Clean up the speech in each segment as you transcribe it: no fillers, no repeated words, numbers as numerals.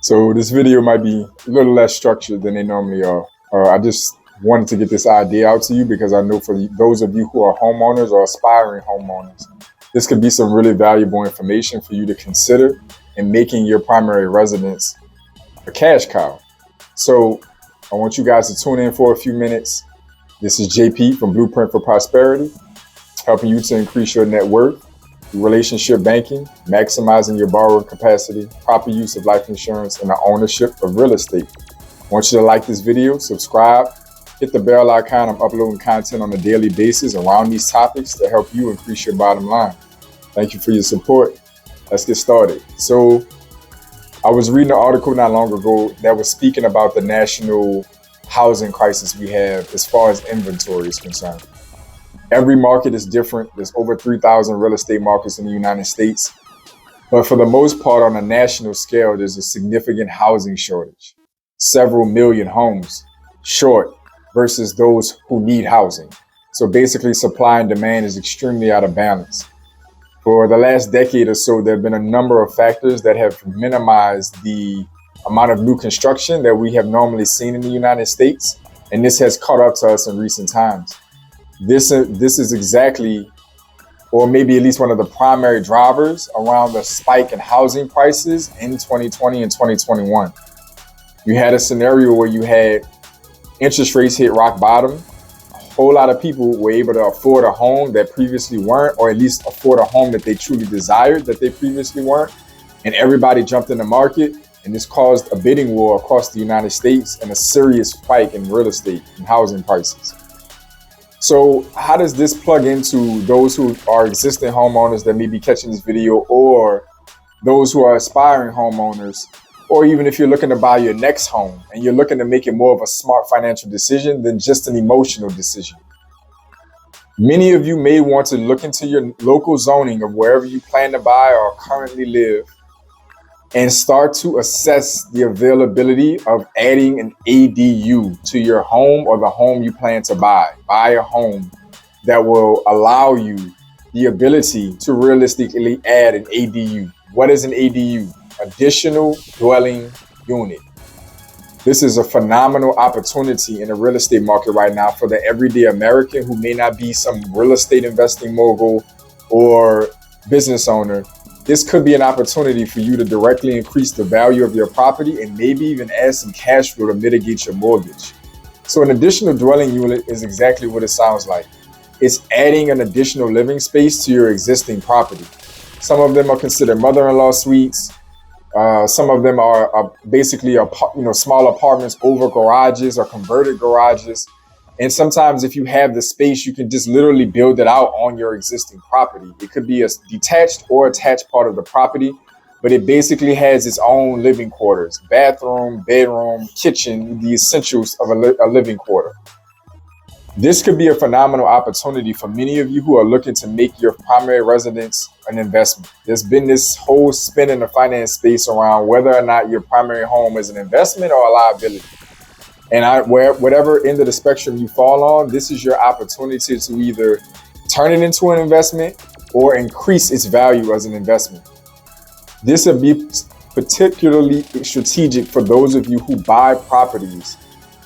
So this video might be a little less structured than they normally are. I just wanted to get this idea out to you because I know for those of you who are homeowners or aspiring homeowners, this could be some really valuable information for you to consider in making your primary residence a cash cow. So I want you guys to tune in for a few minutes. This is JP from Blueprint for Prosperity, helping you to increase your net worth, relationship banking, maximizing your borrowing capacity, proper use of life insurance, and the ownership of real estate. I want you to like this video, subscribe, hit the bell icon. I'm uploading content on a daily basis around these topics to help you increase your bottom line. Thank you for your support. Let's get started. So I was reading an article not long ago that was speaking about the national housing crisis we have as far as inventory is concerned. Every market is different. There's over 3,000 real estate markets in the United States. But for the most part, on a national scale, there's a significant housing shortage. Several million homes short versus those who need housing. So basically, supply and demand is extremely out of balance. For the last decade or so, there have been a number of factors that have minimized the amount of new construction that we have normally seen in the United States. And this has caught up to us in recent times. This is exactly, or maybe at least one of the primary drivers around the spike in housing prices in 2020 and 2021. You had a scenario where you had interest rates hit rock bottom. A whole lot of people were able to afford a home that previously weren't, or at least afford a home that they truly desired that they previously weren't. And everybody jumped in the market, and this caused a bidding war across the United States and a serious spike in real estate and housing prices. So how does this plug into those who are existing homeowners that may be catching this video, or those who are aspiring homeowners, or even if you're looking to buy your next home and you're looking to make it more of a smart financial decision than just an emotional decision? Many of you may want to look into your local zoning of wherever you plan to buy or currently live and start to assess the availability of adding an ADU to your home or the home you plan to buy. Buy a home that will allow you the ability to realistically add an ADU. What is an ADU? Additional dwelling unit. This is a phenomenal opportunity in the real estate market right now for the everyday American who may not be some real estate investing mogul or business owner. This could be an opportunity for you to directly increase the value of your property and maybe even add some cash flow to mitigate your mortgage. So an additional dwelling unit is exactly what it sounds like. It's adding an additional living space to your existing property. Some of them are considered mother-in-law suites. Some of them are basically small apartments over garages or converted garages. And sometimes if you have the space, you can just literally build it out on your existing property. It could be a detached or attached part of the property, but it basically has its own living quarters, bathroom, bedroom, kitchen, the essentials of a living quarter. This could be a phenomenal opportunity for many of you who are looking to make your primary residence an investment. There's been this whole spin in the finance space around whether or not your primary home is an investment or a liability. And whatever end of the spectrum you fall on, this is your opportunity to either turn it into an investment or increase its value as an investment. This would be particularly strategic for those of you who buy properties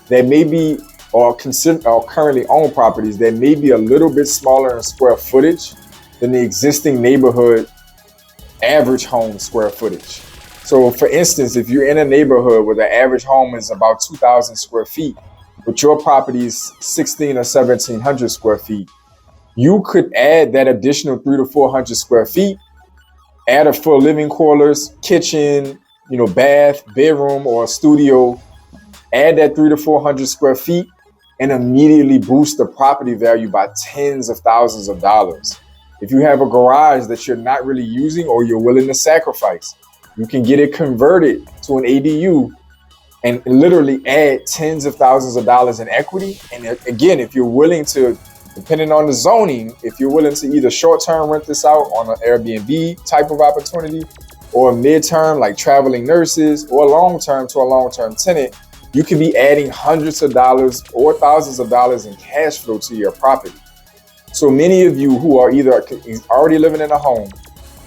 that may be or currently own properties that may be a little bit smaller in square footage than the existing neighborhood average home square footage. So for instance, if you're in a neighborhood where the average home is about 2,000 square feet, but your property is 1,600 or 1,700 square feet, you could add that additional 300 to 400 square feet, add a full living quarters, kitchen, bath, bedroom, or a studio, add that 300 to 400 square feet, and immediately boost the property value by tens of thousands of dollars. If you have a garage that you're not really using or you're willing to sacrifice, you can get it converted to an ADU and literally add tens of thousands of dollars in equity. And again, if you're willing to, depending on the zoning, if you're willing to either short-term rent this out on an Airbnb type of opportunity, or mid-term like traveling nurses, or long-term to a long-term tenant, you can be adding hundreds of dollars or thousands of dollars in cash flow to your property. So many of you who are either already living in a home,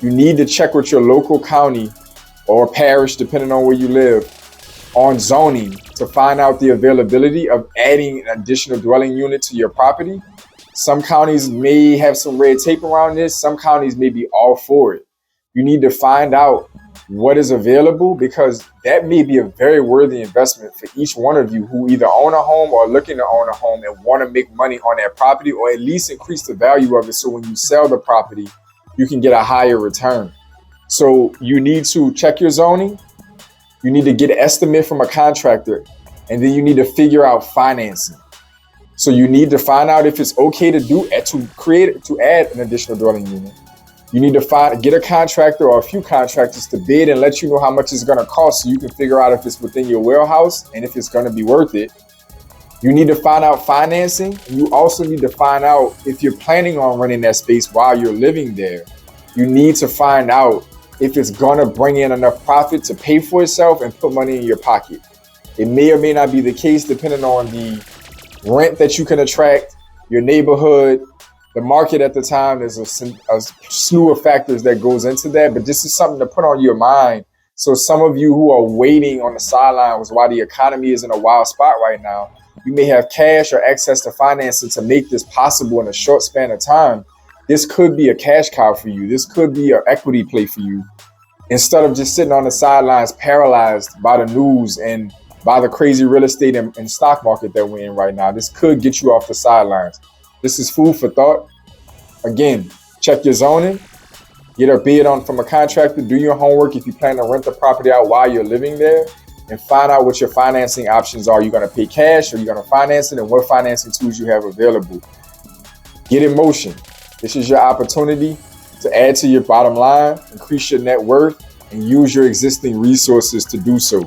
you need to check with your local county or parish, depending on where you live, on zoning to find out the availability of adding an additional dwelling unit to your property. Some counties may have some red tape around this. Some counties may be all for it. You need to find out what is available, because that may be a very worthy investment for each one of you who either own a home or looking to own a home and want to make money on that property, or at least increase the value of it, so when you sell the property, you can get a higher return. So you need to check your zoning. You need to get an estimate from a contractor, and then you need to figure out financing. So you need to find out if it's okay to add an additional dwelling unit. You need to get a contractor or a few contractors to bid and let you know how much it's going to cost, so you can figure out if it's within your wheelhouse and if it's going to be worth it. You need to find out financing. You also need to find out if you're planning on renting that space while you're living there. You need to find out if it's going to bring in enough profit to pay for itself and put money in your pocket. It may or may not be the case, depending on the rent that you can attract, your neighborhood, the market at the time. There's a slew of factors that goes into that, but this is something to put on your mind. So some of you who are waiting on the sidelines while the economy is in a wild spot right now, you may have cash or access to financing to make this possible in a short span of time. This could be a cash cow for you. This could be an equity play for you. Instead of just sitting on the sidelines paralyzed by the news and by the crazy real estate and stock market that we're in right now, this could get you off the sidelines. This is food for thought. Again, check your zoning, get a bid on from a contractor, do your homework if you plan to rent the property out while you're living there, and find out what your financing options are. You're going to pay cash or you're going to finance it, and what financing tools you have available. Get in motion. This is your opportunity to add to your bottom line, increase your net worth, and use your existing resources to do so.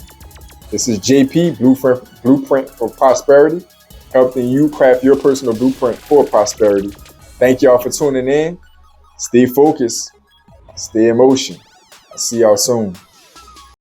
This is JP, Blueprint for Prosperity, helping you craft your personal blueprint for prosperity. Thank y'all for tuning in. Stay focused. Stay in motion. I'll see y'all soon.